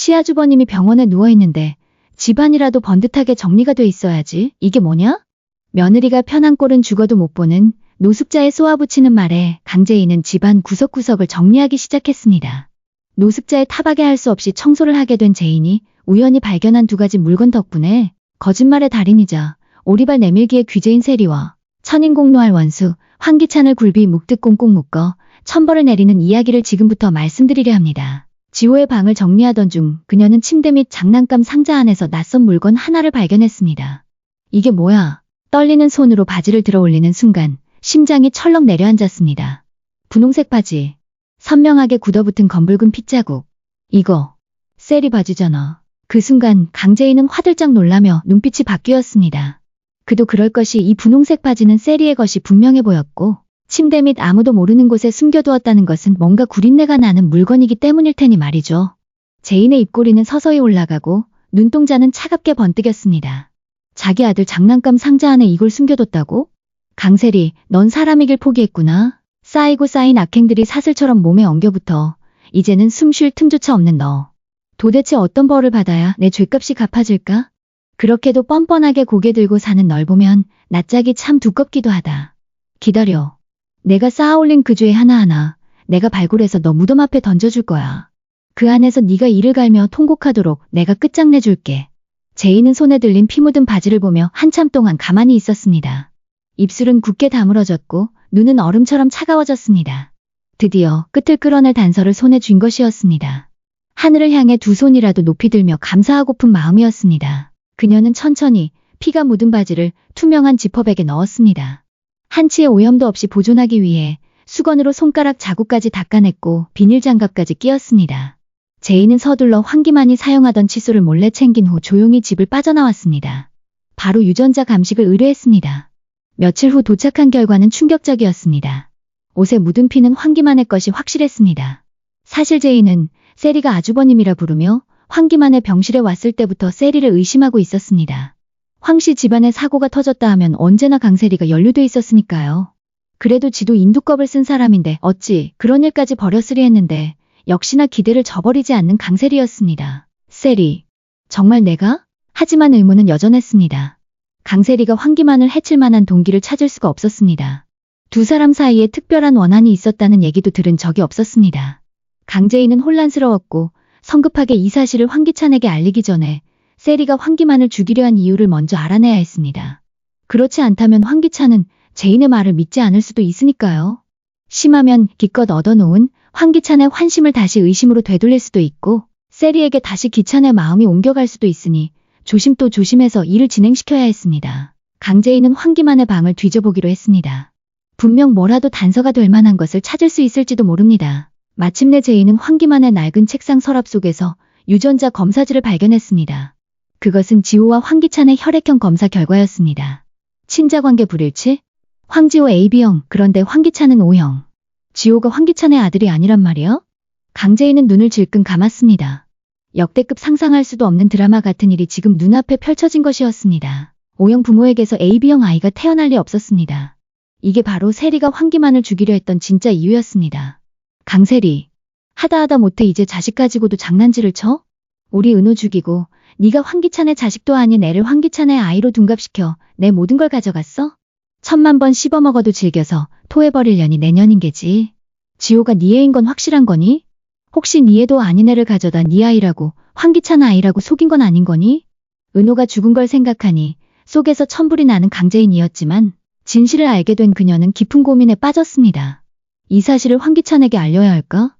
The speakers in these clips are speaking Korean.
시아주버님이 병원에 누워있는데 집안이라도 번듯하게 정리가 돼 있어야지. 이게 뭐냐? 며느리가 편한 꼴은 죽어도 못 보는 노숙자의 쏘아붙이는 말에 강재인은 집안 구석구석을 정리하기 시작했습니다. 노숙자의 타박에 할 수 없이 청소를 하게 된 재인이 우연히 발견한 두 가지 물건 덕분에 거짓말의 달인이자 오리발 내밀기의 귀재인 세리와 천인공노할 원수 황기찬을 굴비 묵듯 꽁꽁 묶어 천벌을 내리는 이야기를 지금부터 말씀드리려 합니다. 지호의 방을 정리하던 중 그녀는 침대 및 장난감 상자 안에서 낯선 물건 하나를 발견했습니다. 이게 뭐야? 떨리는 손으로 바지를 들어 올리는 순간 심장이 철렁 내려앉았습니다. 분홍색 바지, 선명하게 굳어붙은 검붉은 핏자국. 이거 세리 바지잖아. 그 순간 강재인은 화들짝 놀라며 눈빛이 바뀌었습니다. 그도 그럴 것이 이 분홍색 바지는 세리의 것이 분명해 보였고 침대 및 아무도 모르는 곳에 숨겨두었다는 것은 뭔가 구린내가 나는 물건이기 때문일 테니 말이죠. 재인의 입꼬리는 서서히 올라가고 눈동자는 차갑게 번뜩였습니다. 자기 아들 장난감 상자 안에 이걸 숨겨뒀다고? 강세리, 넌 사람이길 포기했구나. 쌓이고 쌓인 악행들이 사슬처럼 몸에 엉겨붙어 이제는 숨 쉴 틈조차 없는 너. 도대체 어떤 벌을 받아야 내 죗값이 갚아질까? 그렇게도 뻔뻔하게 고개 들고 사는 널 보면 낯짝이 참 두껍기도 하다. 기다려. 내가 쌓아올린 그 죄 하나하나 내가 발굴해서 너 무덤 앞에 던져줄 거야. 그 안에서 네가 이를 갈며 통곡하도록 내가 끝장내줄게. 재인은 손에 들린 피 묻은 바지를 보며 한참 동안 가만히 있었습니다. 입술은 굳게 다물어졌고 눈은 얼음처럼 차가워졌습니다. 드디어 끝을 끌어낼 단서를 손에 쥔 것이었습니다. 하늘을 향해 두 손이라도 높이 들며 감사하고픈 마음이었습니다. 그녀는 천천히 피가 묻은 바지를 투명한 지퍼백에 넣었습니다. 한치의 오염도 없이 보존하기 위해 수건으로 손가락 자국까지 닦아냈고 비닐장갑까지 끼웠습니다. 재인은 서둘러 황기만이 사용하던 칫솔을 몰래 챙긴 후 조용히 집을 빠져나왔습니다. 바로 유전자 감식을 의뢰했습니다. 며칠 후 도착한 결과는 충격적이었습니다. 옷에 묻은 피는 황기만의 것이 확실했습니다. 사실 재인은 세리가 아주버님이라 부르며 황기만의 병실에 왔을 때부터 세리를 의심하고 있었습니다. 황씨 집안에 사고가 터졌다 하면 언제나 강세리가 연루돼 있었으니까요. 그래도 지도 인두껍을 쓴 사람인데 어찌 그런 일까지 벌였으리 했는데 역시나 기대를 저버리지 않는 강세리였습니다. 세리, 정말 내가? 하지만 의문은 여전했습니다. 강세리가 황기만을 해칠 만한 동기를 찾을 수가 없었습니다. 두 사람 사이에 특별한 원한이 있었다는 얘기도 들은 적이 없었습니다. 강재인은 혼란스러웠고 성급하게 이 사실을 황기찬에게 알리기 전에 세리가 황기만을 죽이려 한 이유를 먼저 알아내야 했습니다. 그렇지 않다면 황기찬은 재인의 말을 믿지 않을 수도 있으니까요. 심하면 기껏 얻어놓은 황기찬의 환심을 다시 의심으로 되돌릴 수도 있고 세리에게 다시 기찬의 마음이 옮겨갈 수도 있으니 조심 또 조심해서 일을 진행시켜야 했습니다. 강재인은 황기만의 방을 뒤져보기로 했습니다. 분명 뭐라도 단서가 될 만한 것을 찾을 수 있을지도 모릅니다. 마침내 재인은 황기만의 낡은 책상 서랍 속에서 유전자 검사지를 발견했습니다. 그것은 지호와 황기찬의 혈액형 검사 결과였습니다. 친자관계 불일치? 황지호 AB형, 그런데 황기찬은 O형. 지호가 황기찬의 아들이 아니란 말이야? 강재인은 눈을 질끈 감았습니다. 역대급 상상할 수도 없는 드라마 같은 일이 지금 눈앞에 펼쳐진 것이었습니다. O형 부모에게서 AB형 아이가 태어날 리 없었습니다. 이게 바로 세리가 황기만을 죽이려 했던 진짜 이유였습니다. 강세리, 하다 못해 이제 자식 가지고도 장난질을 쳐? 우리 은호 죽이고 네가 황기찬의 자식도 아닌 애를 황기찬의 아이로 둔갑시켜 내 모든 걸 가져갔어? 1000만 번 씹어먹어도 질겨서 토해버리려니 내년인 게지. 지호가 네 애인 건 확실한 거니? 혹시 네 애도 아닌 애를 가져다 네 아이라고 황기찬 아이라고 속인 건 아닌 거니? 은호가 죽은 걸 생각하니 속에서 천불이 나는 강재인이었지만 진실을 알게 된 그녀는 깊은 고민에 빠졌습니다. 이 사실을 황기찬에게 알려야 할까?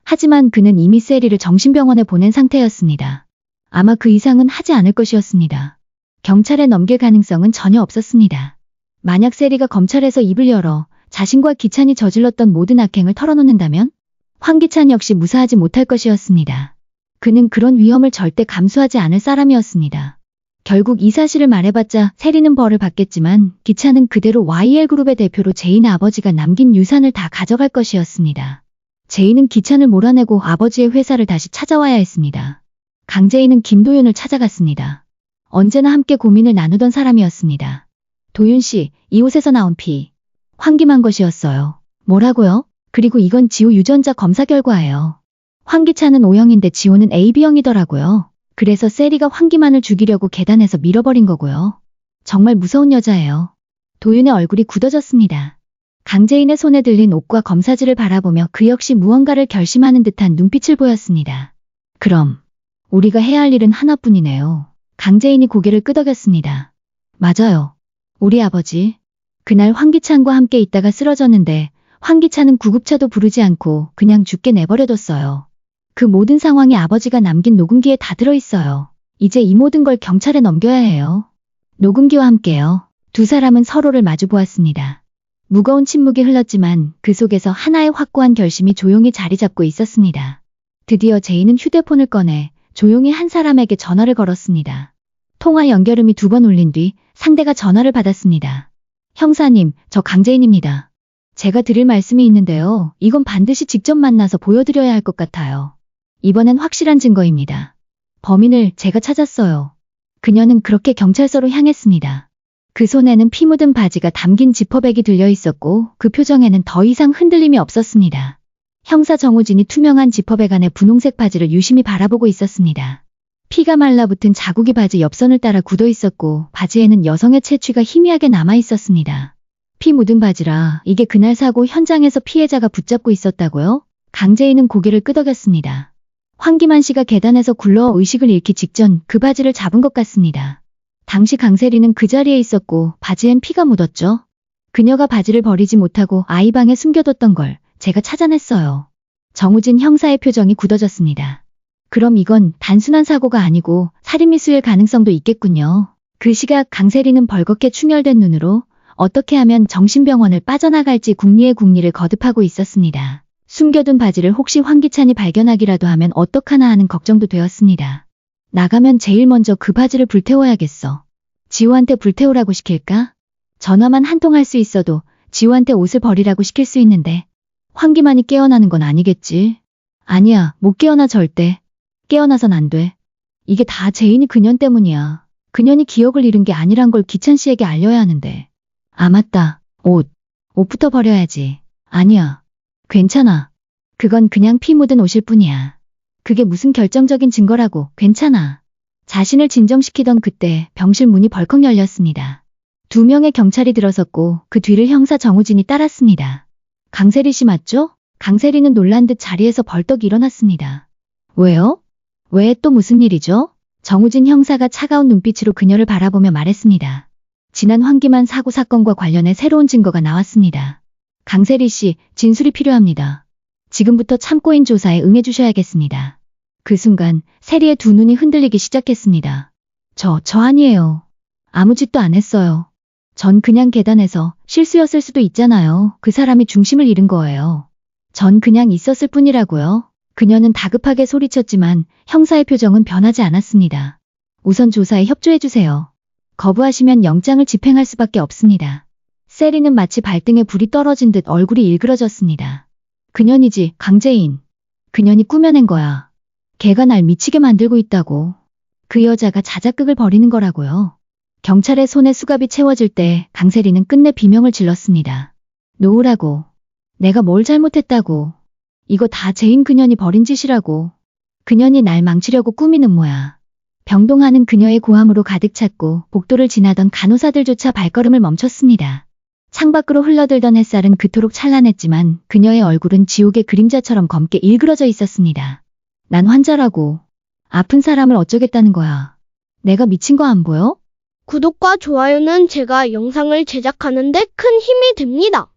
하지만 그는 이미 세리를 정신병원에 보낸 상태였습니다. 아마 그 이상은 하지 않을 것이었습니다. 경찰에 넘길 가능성은 전혀 없었습니다. 만약 세리가 검찰에서 입을 열어 자신과 기찬이 저질렀던 모든 악행을 털어놓는다면 황기찬 역시 무사하지 못할 것이었습니다. 그는 그런 위험을 절대 감수하지 않을 사람이었습니다. 결국 이 사실을 말해봤자 세리는 벌을 받겠지만 기찬은 그대로 YL그룹의 대표로 재인 아버지가 남긴 유산을 다 가져갈 것이었습니다. 재인은 기찬을 몰아내고 아버지의 회사를 다시 찾아와야 했습니다. 강재인은 김도윤을 찾아갔습니다. 언제나 함께 고민을 나누던 사람이었습니다. 도윤 씨, 이 옷에서 나온 피, 황기만 것이었어요. 뭐라고요? 그리고 이건 지호 유전자 검사 결과예요. 황기찬은 O형인데 지호는 AB형이더라고요. 그래서 세리가 황기만을 죽이려고 계단에서 밀어버린 거고요. 정말 무서운 여자예요. 도윤의 얼굴이 굳어졌습니다. 강재인의 손에 들린 옷과 검사지를 바라보며 그 역시 무언가를 결심하는 듯한 눈빛을 보였습니다. 그럼 우리가 해야 할 일은 하나뿐이네요. 강재인이 고개를 끄덕였습니다. 맞아요. 우리 아버지. 그날 황기찬과 함께 있다가 쓰러졌는데 황기찬은 구급차도 부르지 않고 그냥 죽게 내버려뒀어요. 그 모든 상황이 아버지가 남긴 녹음기에 다 들어있어요. 이제 이 모든 걸 경찰에 넘겨야 해요. 녹음기와 함께요. 두 사람은 서로를 마주 보았습니다. 무거운 침묵이 흘렀지만 그 속에서 하나의 확고한 결심이 조용히 자리 잡고 있었습니다. 드디어 제이는 휴대폰을 꺼내 조용히 한 사람에게 전화를 걸었습니다. 통화 연결음이 2번 울린 뒤 상대가 전화를 받았습니다. 형사님, 저 강재인입니다. 제가 드릴 말씀이 있는데요. 이건 반드시 직접 만나서 보여드려야 할 것 같아요. 이번엔 확실한 증거입니다. 범인을 제가 찾았어요. 그녀는 그렇게 경찰서로 향했습니다. 그 손에는 피 묻은 바지가 담긴 지퍼백이 들려 있었고 그 표정에는 더 이상 흔들림이 없었습니다. 형사 정우진이 투명한 지퍼백 안에 분홍색 바지를 유심히 바라보고 있었습니다. 피가 말라붙은 자국이 바지 옆선을 따라 굳어 있었고 바지에는 여성의 채취가 희미하게 남아 있었습니다. 피 묻은 바지라 이게 그날 사고 현장에서 피해자가 붙잡고 있었다고요? 강재인은 고개를 끄덕였습니다. 황기만 씨가 계단에서 굴러 의식을 잃기 직전 그 바지를 잡은 것 같습니다. 당시 강세리는 그 자리에 있었고 바지엔 피가 묻었죠. 그녀가 바지를 버리지 못하고 아이 방에 숨겨뒀던 걸 제가 찾아냈어요. 정우진 형사의 표정이 굳어졌습니다. 그럼 이건 단순한 사고가 아니고 살인미수일 가능성도 있겠군요. 그 시각 강세리는 벌겋게 충혈된 눈으로 어떻게 하면 정신병원을 빠져나갈지 궁리에 궁리를 거듭하고 있었습니다. 숨겨둔 바지를 혹시 황기찬이 발견하기라도 하면 어떡하나 하는 걱정도 되었습니다. 나가면 제일 먼저 그 바지를 불태워야겠어. 지호한테 불태우라고 시킬까? 전화만 한 통 할 수 있어도 지호한테 옷을 버리라고 시킬 수 있는데 황기만이 깨어나는 건 아니겠지? 아니야, 못 깨어나 절대. 깨어나선 안 돼. 이게 다 제인이 그년 때문이야. 그년이 기억을 잃은 게 아니란 걸 기찬 씨에게 알려야 하는데. 아 맞다. 옷부터 버려야지. 아니야. 괜찮아. 그건 그냥 피 묻은 옷일 뿐이야. 그게 무슨 결정적인 증거라고. 괜찮아. 자신을 진정시키던 그때 병실 문이 벌컥 열렸습니다. 2명의 경찰이 들어섰고 그 뒤를 형사 정우진이 따랐습니다. 강세리 씨 맞죠? 강세리는 놀란 듯 자리에서 벌떡 일어났습니다. 왜요? 왜 또 무슨 일이죠? 정우진 형사가 차가운 눈빛으로 그녀를 바라보며 말했습니다. 지난 황기만 사고 사건과 관련해 새로운 증거가 나왔습니다. 강세리 씨, 진술이 필요합니다. 지금부터 참고인 조사에 응해주셔야겠습니다. 그 순간 세리의 두 눈이 흔들리기 시작했습니다. 저 아니에요. 아무 짓도 안 했어요. 전 그냥 계단에서 실수였을 수도 있잖아요. 그 사람이 중심을 잃은 거예요. 전 그냥 있었을 뿐이라고요. 그녀는 다급하게 소리쳤지만 형사의 표정은 변하지 않았습니다. 우선 조사에 협조해주세요. 거부하시면 영장을 집행할 수밖에 없습니다. 세리는 마치 발등에 불이 떨어진 듯 얼굴이 일그러졌습니다. 그년이지, 강재인. 그년이 꾸며낸 거야. 걔가 날 미치게 만들고 있다고. 그 여자가 자작극을 벌이는 거라고요. 경찰의 손에 수갑이 채워질 때 강세리는 끝내 비명을 질렀습니다. 놓으라고. 내가 뭘 잘못했다고. 이거 다 제인 그년이 벌인 짓이라고. 그년이 날 망치려고 꾸미는 모야. 병동하는 그녀의 고함으로 가득 찼고 복도를 지나던 간호사들조차 발걸음을 멈췄습니다. 창밖으로 흘러들던 햇살은 그토록 찬란했지만 그녀의 얼굴은 지옥의 그림자처럼 검게 일그러져 있었습니다. 난 환자라고. 아픈 사람을 어쩌겠다는 거야. 내가 미친 거 안 보여? 구독과 좋아요는 제가 영상을 제작하는 데 큰 힘이 됩니다.